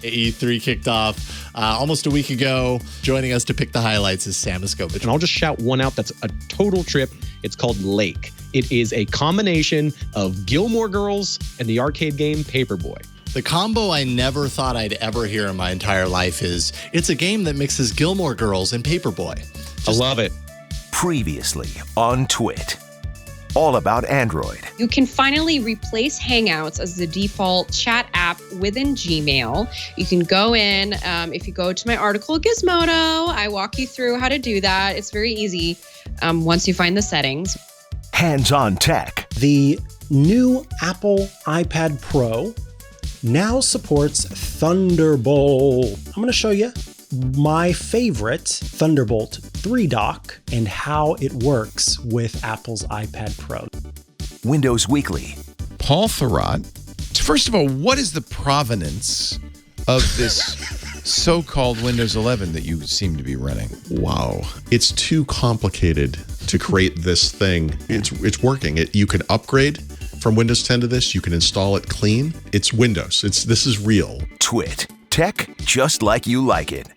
E3 kicked off almost a week ago. Joining us to pick the highlights is Sam Escovitch. And I'll just shout one out that's a total trip. It's called Lake. It is a combination of Gilmore Girls and the arcade game Paperboy. The combo I never thought I'd ever hear in my entire life is it's a game that mixes Gilmore Girls and Paperboy. I love it. Previously on TWiT. All about Android. You can finally replace Hangouts as the default chat app within Gmail. You can go in, if you go to my article, Gizmodo, I walk you through how to do that. It's very easy once you find the settings. Hands-on tech. The new Apple iPad Pro now supports Thunderbolt. I'm going to show you my favorite Thunderbolt 3 dock and how it works with Apple's iPad Pro. Windows Weekly. Paul Thurrott. First of all, what is the provenance of this so-called Windows 11 that you seem to be running? Wow. It's too complicated to create this thing. It's working. You can upgrade from Windows 10 to this. You can install it clean. It's Windows. This is real. TWiT. Tech just like you like it.